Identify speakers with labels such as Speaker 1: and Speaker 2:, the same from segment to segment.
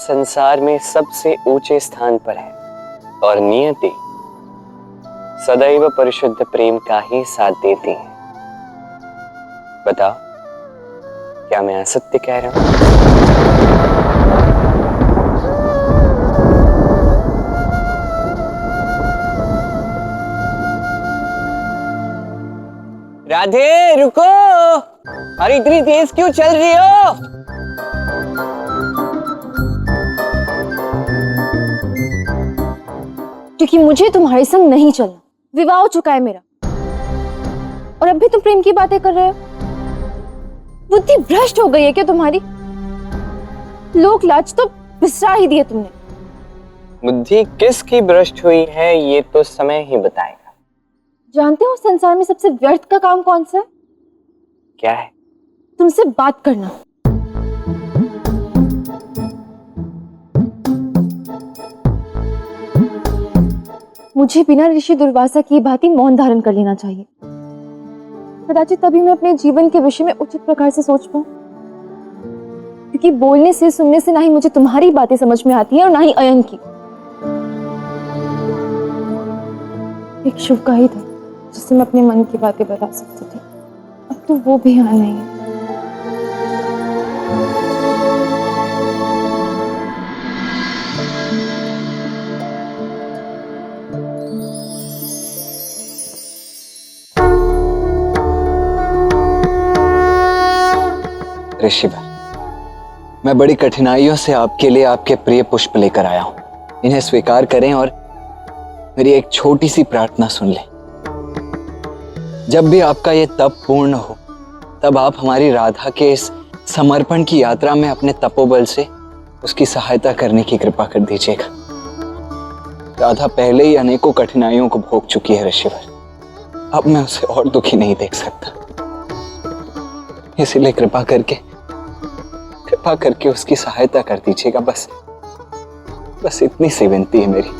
Speaker 1: संसार में सबसे ऊंचे स्थान पर है और नियति सदैव परिशुद्ध प्रेम का ही साथ देती है। बताओ, क्या मैं असत्य कह रहा हूं? राधे रुको, अरे इतनी तेज क्यों चल रही हो?
Speaker 2: क्योंकि मुझे तुम्हारे संग नहीं चलना। विवाह हो चुका है मेरा और अब भी तुम प्रेम की बातें कर रहे हो। बुद्धि भ्रष्ट हो गई है क्या तुम्हारी? लोक लाज तो बिसरा ही दिए तुमने।
Speaker 1: बुद्धि किसकी भ्रष्ट हुई है ये तो समय ही बताएगा।
Speaker 2: जानते हो संसार में सबसे व्यर्थ का काम कौन सा है?
Speaker 1: क्या है?
Speaker 2: तुमसे बात करना। मुझे बिना ऋषि दुर्वासा की भांति मौन धारण कर लेना चाहिए। कदाचित तभी मैं अपने जीवन के विषय में उचित प्रकार से सोच पाऊं। क्योंकि बोलने से सुनने से ना ही मुझे तुम्हारी बातें समझ में आती है और ना ही अयन की। एक शुभ का ही था जिससे मैं अपने मन की बातें बता सकती थी। अब तो वो भी यहाँ नहीं है।
Speaker 1: ऋषिवर, मैं बड़ी कठिनाइयों से आपके लिए आपके प्रिय पुष्प लेकर आया हूं। इन्हें स्वीकार करें और मेरी एक छोटी सी प्रार्थना सुन लें। जब भी आपका ये तप पूर्ण हो तब आप हमारी राधा के इस समर्पण की यात्रा में अपने तपोबल से उसकी सहायता करने की कृपा कर दीजिएगा। राधा पहले ही अनेकों कठिनाइयों को भोग चुकी है ऋषिवर। अब मैं उसे और दुखी नहीं देख सकता। इसीलिए कृपा करके उसकी सहायता कर दीजिएगा। बस इतनी सी विनती है मेरी।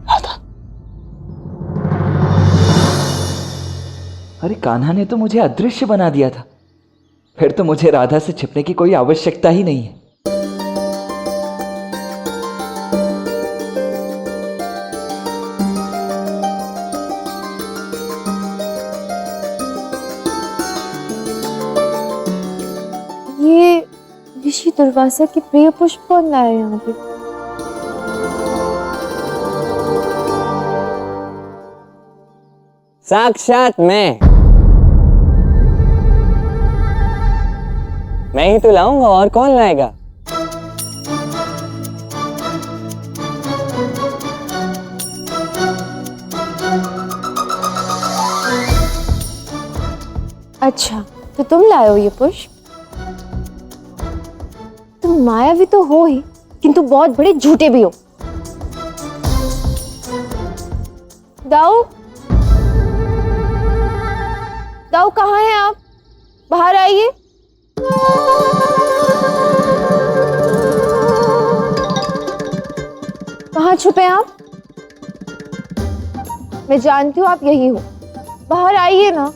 Speaker 1: राधा।
Speaker 3: अरे कान्हा ने तो मुझे अदृश्य बना दिया था। फिर तो मुझे राधा से छिपने की कोई आवश्यकता ही नहीं है।
Speaker 2: ये ऋषि दुर्वासा के प्रिय पुष्प कौन लाया यहाँ पे?
Speaker 1: साक्षात मैं ही तो लाऊंगा, और कौन लाएगा?
Speaker 2: अच्छा, तो तुम लाए हो ये पुष्प? तुम मायावी तो हो ही, किंतु बहुत बड़े झूठे भी हो। दाऊ, दाऊ कहाँ हैं आप? बाहर आइए। कहाँ छुपे आप? मैं जानती हूँ आप यही हो। बाहर आइए ना।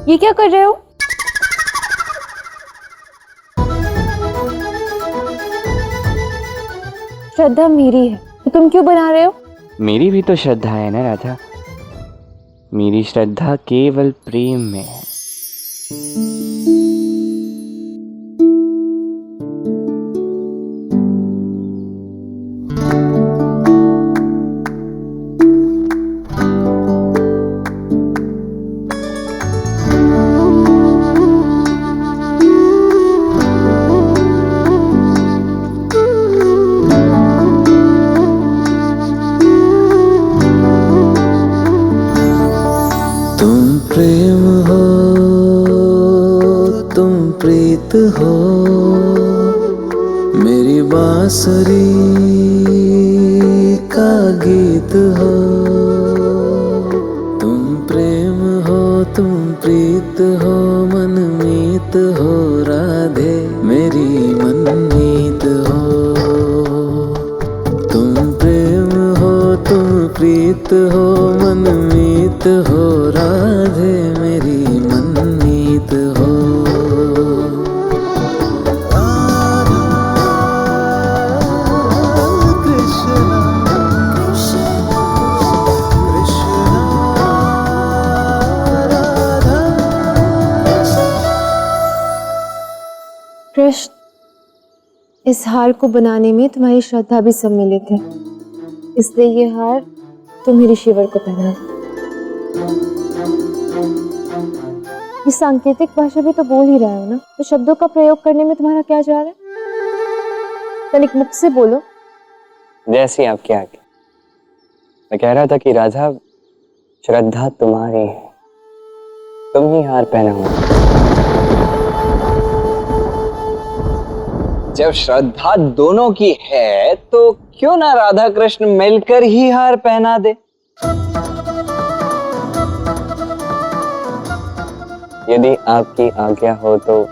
Speaker 2: ये क्या कर रहे हो? श्रद्धा मेरी है तो तुम क्यों बना रहे हो?
Speaker 1: मेरी भी तो श्रद्धा है ना राधा।
Speaker 4: मेरी श्रद्धा केवल प्रेम में है।
Speaker 5: तुम प्रेम हो, तुम प्रीत हो, मेरी बांसुरी का गीत हो। तुम प्रेम हो, तुम प्रीत हो, मनमीत हो, राधे मेरी मनमीत हो। तुम प्रेम हो, तुम प्रीत हो, मनमीत हो, राधे मेरी मनमीत हो।
Speaker 2: कृष्ण, इस हार को बनाने में तुम्हारी श्रद्धा भी सम्मिलित है, इसलिए ये हार तुम ही ऋषिवर को पहना दो। ये सांकेतिक भाषा भी तो बोल ही रहा हो ना, तो शब्दों का प्रयोग करने में तुम्हारा क्या जा रहा है? तनिक मुख से बोलो।
Speaker 6: जैसी आपकी आज्ञा। मैं कह रहा था कि राधा, श्रद्धा तुम्हारी है, तुम ही हार पहनाओ।
Speaker 1: जब श्रद्धा दोनों की है तो क्यों ना राधा कृष्ण मिलकर ही हार पहना दे।
Speaker 6: यदि आपकी आज्ञा हो तो।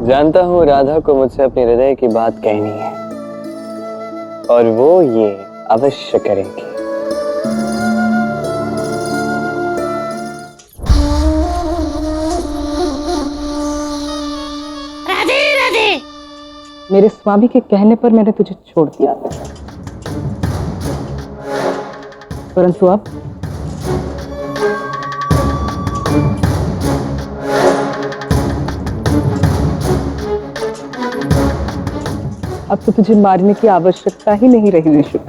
Speaker 6: जानता हूँ राधा को मुझसे अपने हृदय की बात कहनी है, और वो ये अवश्य करेंगी।
Speaker 7: राधे राधे।
Speaker 8: मेरे स्वामी के कहने पर मैंने तुझे छोड़ दिया, परंतु अब तो तुझे मारने की आवश्यकता ही नहीं रही निशु।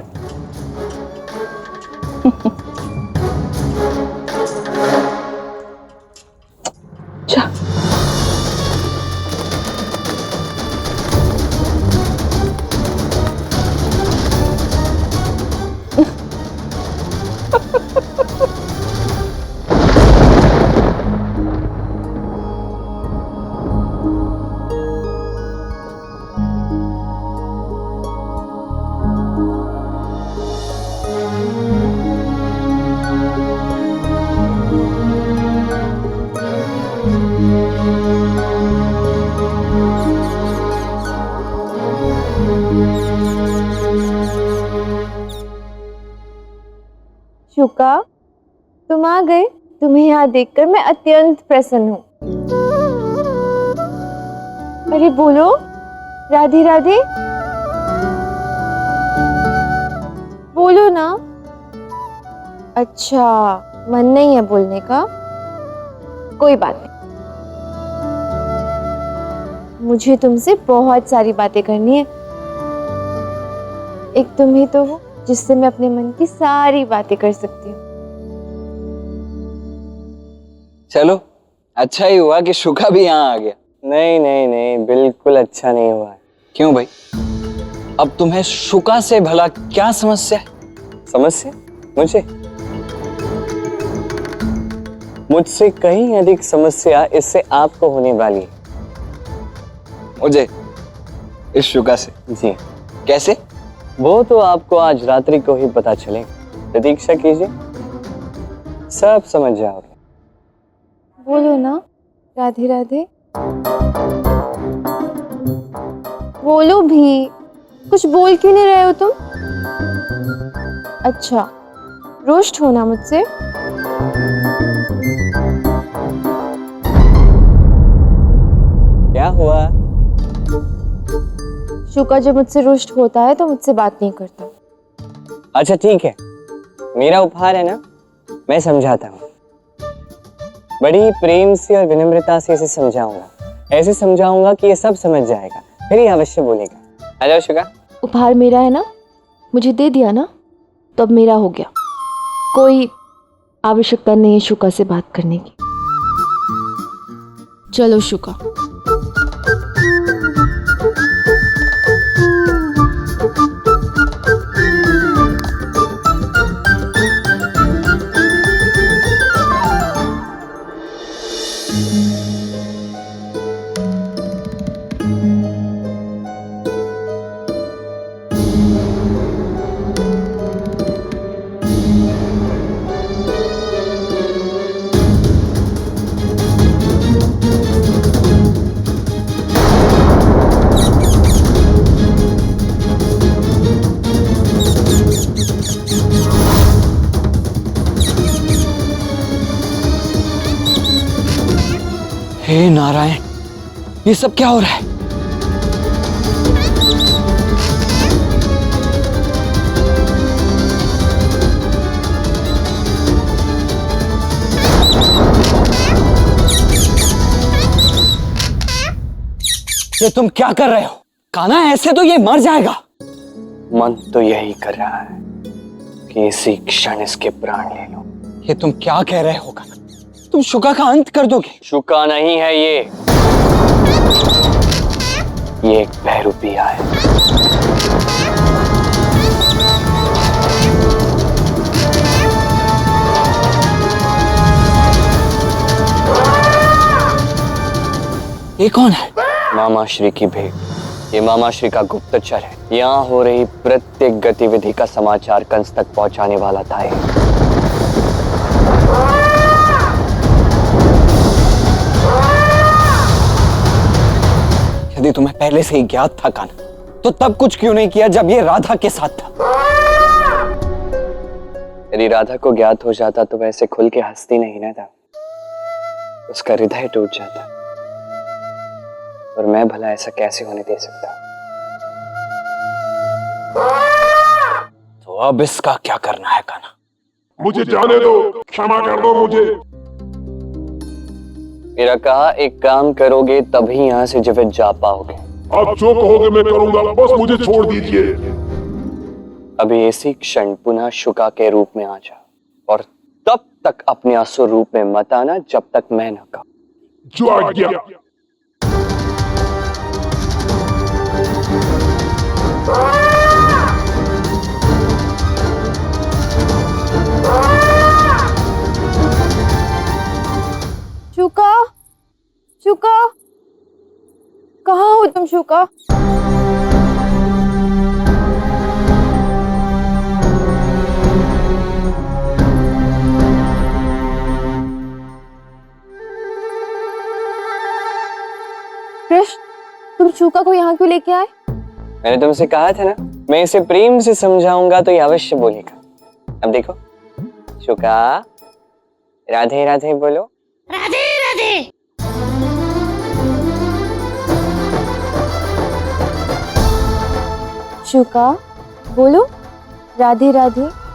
Speaker 8: जा।
Speaker 2: शुका, तुम आ गए। तुम्हें यहाँ देखकर मैं अत्यंत प्रसन्न हूँ। अरे बोलो, राधे राधे बोलो ना। अच्छा, मन नहीं है बोलने का, कोई बात नहीं। मुझे तुमसे बहुत सारी बातें करनी है। एक तुम ही तो हो जिससे मैं अपने मन की सारी बातें कर सकती हूँ।
Speaker 1: चलो, अच्छा ही हुआ कि शुका भी यहाँ आ गया।
Speaker 6: नहीं नहीं नहीं, बिल्कुल अच्छा नहीं हुआ है।
Speaker 1: क्यों भाई? अब तुम्हें शुका से भला क्या समस्या है?
Speaker 6: समस्या मुझे? मुझसे कहीं अधिक समस्या इससे आपको होने वाली है।
Speaker 1: मुझे इस शुका से?
Speaker 6: जी।
Speaker 1: कैसे?
Speaker 6: वो तो आपको आज रात्रि को ही पता चलेगा। प्रतीक्षा कीजिए, सब समझ जाओगे।
Speaker 2: बोलो ना, राधे राधे बोलो भी। कुछ बोल क्यों नहीं रहे हो तुम? अच्छा, रोस्ट हो ना मुझसे?
Speaker 6: क्या हुआ?
Speaker 2: शुका जब मुझसे रोस्ट होता है तो मुझसे बात नहीं करता।
Speaker 6: अच्छा ठीक है, मेरा उपहार है ना, मैं समझाता हूँ। बड़ी प्रेम से और विनम्रता से इसे समझाऊंगा। ऐसे समझाऊंगा कि ये सब समझ जाएगा, फिर ये अवश्य बोलेगा। आ जाओ शुका।
Speaker 2: उपहार मेरा है ना, मुझे दे दिया ना, तो अब मेरा हो गया। कोई आवश्यकता नहीं है शुका से बात करने की। चलो शुका।
Speaker 1: हे नारायण, ये सब क्या हो रहा है? ये तुम क्या कर रहे हो? कान्हा, ऐसे तो ये मर जाएगा।
Speaker 6: मन तो यही कर रहा है कि इसी क्षण इसके प्राण ले लो।
Speaker 1: ये तुम क्या कह रहे हो कान्हा? तुम शुका का अंत कर दोगे?
Speaker 6: शुका नहीं है ये एक बहरूपिया है।
Speaker 1: ये कौन है?
Speaker 6: मामाश्री की भेंट। ये मामाश्री का गुप्तचर है। यहाँ हो रही प्रत्येक गतिविधि का समाचार कंस तक पहुंचाने वाला था ये।
Speaker 1: यदि तुम्हें पहले से ही ज्ञात था कान्हा, तो तब कुछ क्यों नहीं किया जब ये राधा के साथ था?
Speaker 6: यदि राधा को ज्ञात हो जाता तो वैसे खुल के हंसती नहीं ना था, उसका हृदय टूट जाता। और मैं भला ऐसा कैसे होने दे सकता?
Speaker 1: तो अब इसका क्या करना है कान्हा?
Speaker 7: मुझे जाने दो, क्षमा कर दो मुझे।
Speaker 6: मेरा कहा एक काम करोगे तभी यहाँ से जीवित जा पाओगे।
Speaker 7: आप जो कहोगे मैं करूंगा, बस मुझे छोड़ दीजिए।
Speaker 6: अभी इसी क्षण पुनः शुका के रूप में आ जा, और तब तक अपने असुर रूप में मत आना जब तक मैं न कहूं।
Speaker 7: जो आज्ञा।
Speaker 2: शुका, शुका, कहाँ हो तुम शुका? कृष्ण, तुम शुका को यहाँ क्यों लेके आए?
Speaker 6: मैंने तुमसे कहा था ना, मैं इसे प्रेम से समझाऊंगा तो ये अवश्य बोलेगा। अब देखो, शुका, राधे राधे बोलो।
Speaker 2: शुका, बोलो राधे राधे।